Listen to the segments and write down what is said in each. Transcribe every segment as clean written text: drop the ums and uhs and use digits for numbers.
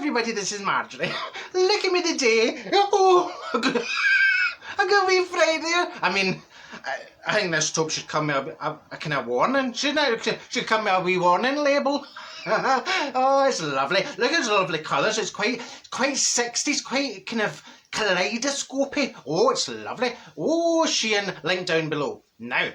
everybody, this is Marjorie. Look at me today. Oh, I got a wee fright there. I mean, I think this taupe should come with a kind of warning, shouldn't it? Should come with a wee warning label. Oh, it's lovely. Look at those lovely colours. It's quite 60s, quite kind of kaleidoscopy. Oh, it's lovely. Oh, Shein, link down below. Now,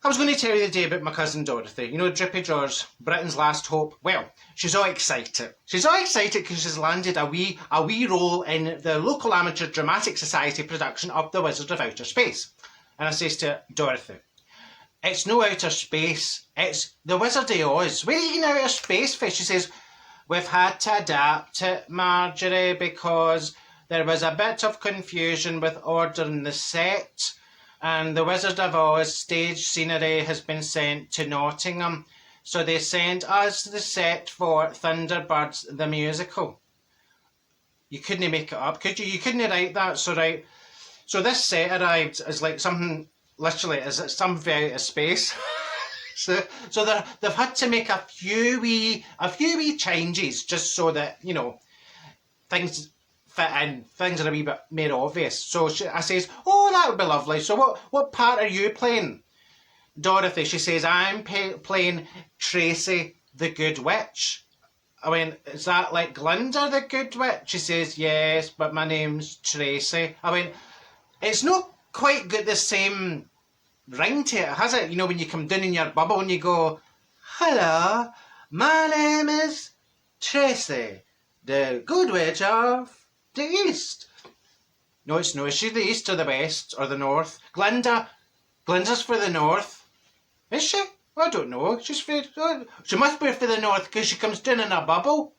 I was going to tell you the day about my cousin Dorothy. You know, Drippy Drawers, Britain's last hope. Well, she's all excited. She's all excited because she's landed a wee role in the local amateur dramatic society production of The Wizard of Outer Space. And I says to her, Dorothy, it's no outer space, it's The Wizard of Oz. Where are you going outer space for? She says, we've had to adapt it, Marjorie, because there was a bit of confusion with ordering the set. And The Wizard of Oz stage scenery has been sent to Nottingham. So they sent us the set for Thunderbirds the musical. You couldn't make it up, could you? You couldn't write that. So right. So this set arrived as like something, literally, as something out of space. so they've had to make a few wee changes just so that, you know, things fit in, things are a wee bit more obvious. So I says, oh, that would be lovely. So what part are you playing? Dorothy, she says, I'm playing Tracy the Good Witch. I went, is that like Glinda the Good Witch? She says, yes, but my name's Tracy. I went, it's not quite got the same ring to it, has it? You know, when you come down in your bubble and you go, hello, my name is Tracy, the Good Witch of the East. No, it's no. Is she the East or the West or the North? Glinda's for the North. Is she? I don't know. She must be for the North because she comes down in a bubble.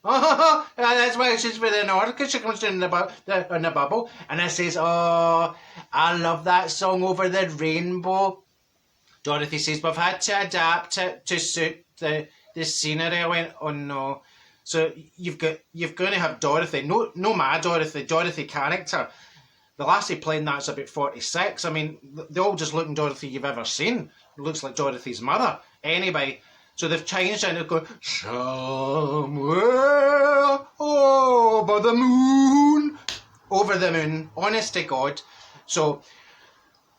Oh, that's why she's for the North, because she comes down in a bubble. And I says, oh, I love that song Over the Rainbow. Dorothy says, we've had to adapt it to suit the scenery. I went, oh no. So you've got to have Dorothy, no my Dorothy character. The lassie playing that's about 46. I mean, the oldest looking Dorothy you've ever seen. It looks like Dorothy's mother. Anyway, so they've changed it and they've gone, somewhere over the moon. Over the moon, honest to God. So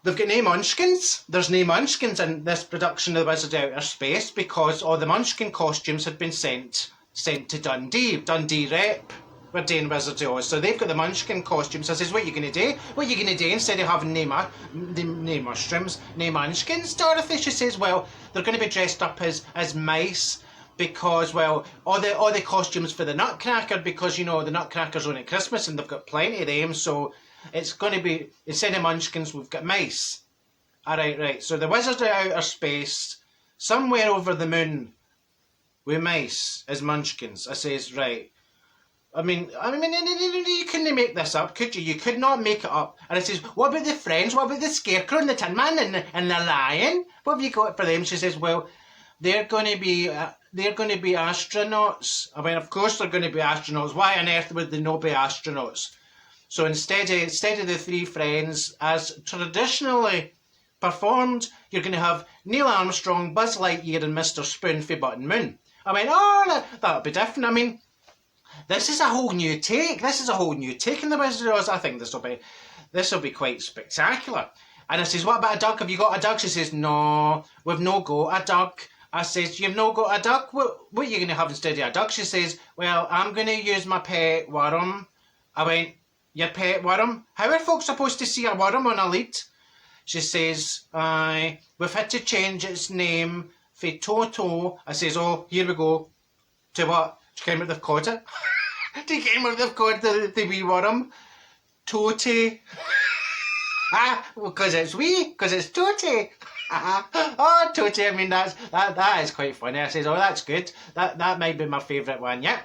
they've got no munchkins. There's no munchkins in this production of The Wizard of Outer Space because all the munchkin costumes had been sent to Dundee Rep. We're doing Wizard of Oz. So they've got the munchkin costumes. I says, what are you going to do? What are you going to do instead of having no mushrooms, no munchkins, Dorothy? She says, well, they're going to be dressed up as mice because, well, all the costumes for the Nutcracker, because, you know, the Nutcracker's on at Christmas and they've got plenty of them. So it's going to be, instead of munchkins, we've got mice. All right. So the Wizard of Outer Space, somewhere over the moon, with mice as munchkins. I says, right. I mean, you couldn't make this up, could you? You could not make it up. And I says, what about the friends? What about the Scarecrow and the Tin Man and the Lion? What have you got for them? She says, well, they're going to be astronauts. I mean, of course they're going to be astronauts. Why on earth would they not be astronauts? So instead of the three friends, as traditionally performed, you're going to have Neil Armstrong, Buzz Lightyear and Mr. Spoon for Button Moon. I mean, oh, that'll be different. I mean, this is a whole new take. This is a whole new take in The Wizard of Oz. I think this will be quite spectacular. And I says, what about a duck? Have you got a duck? She says, no, we've no got a duck. I says, you've no got a duck? What are you going to have instead of a duck? She says, well, I'm going to use my pet worm. I went, your pet worm? How are folks supposed to see a worm on a lead? She says, we've had to change its name for Toto. I says, oh, here we go. To what? To came out they've caught it? To came out they've caught the wee worm? Toty. Because it's wee, because it's Toty. Oh, Toty, I mean, that is quite funny. I says, oh, that's good. That might be my favourite one, yeah.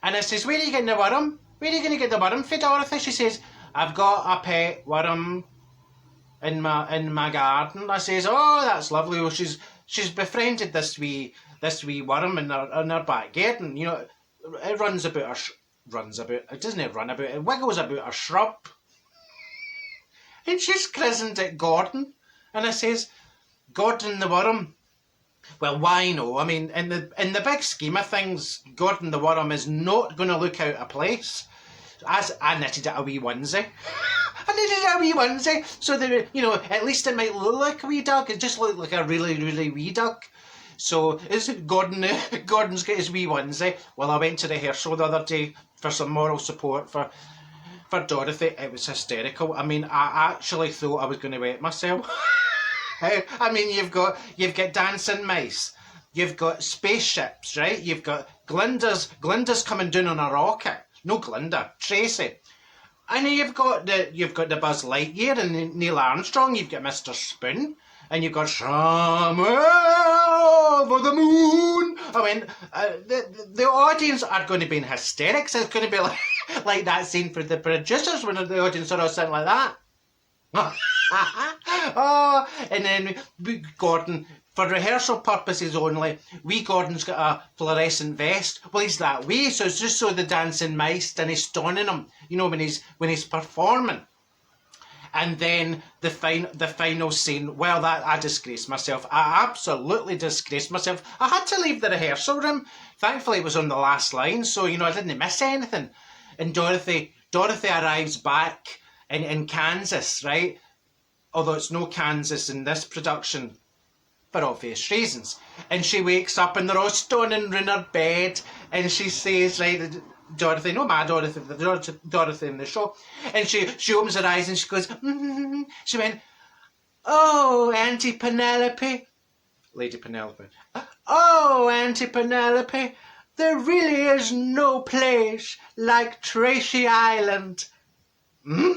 And I says, where are you getting the worm? Where are you going to get the worm for, Dorothy? She says, I've got a pet worm in my garden. I says, oh, that's lovely. Well, she's befriended this wee worm in her back garden. You know, it runs about. It doesn't run about. It wiggles about a shrub. And she's christened it Gordon. And I says, Gordon the worm. Well, why no? I mean, in the big scheme of things, Gordon the Worm is not going to look out of place. As I knitted it a wee onesie. I knitted it a wee onesie so that, at least it might look like a wee duck. It just looked like a really, really wee duck. So is Gordon's got his wee onesie. Well, I went to the rehearsal the other day for some moral support for Dorothy. It was hysterical. I mean, I actually thought I was going to wet myself. I mean, you've got dancing mice, you've got spaceships, right? You've got Glinda's coming down on a rocket. No, Glinda, Tracy. And then you've got the Buzz Lightyear and Neil Armstrong. You've got Mr. Spoon, and you've got Somewhere Over the Moon. I mean, the audience are going to be in hysterics. It's going to be like that scene for the producers when the audience are all sitting like that. Oh, and then Gordon, for rehearsal purposes only, Gordon's got a fluorescent vest. Well, he's that way, so it's just so the dancing mice didn't stun in him, when he's performing. And then the final scene, well, that I disgraced myself. I absolutely disgraced myself. I had to leave the rehearsal room. Thankfully, it was on the last line, so I didn't miss anything. And Dorothy arrives back in Kansas, right? Although it's no Kansas in this production, for obvious reasons. And she wakes up and they're all stoning in her bed, and she says, right, Dorothy, no my Dorothy, the Dorothy in the show, and she opens her eyes and she goes, she went, oh, Auntie Penelope, Lady Penelope, oh, Auntie Penelope, there really is no place like Tracy Island. Hmm?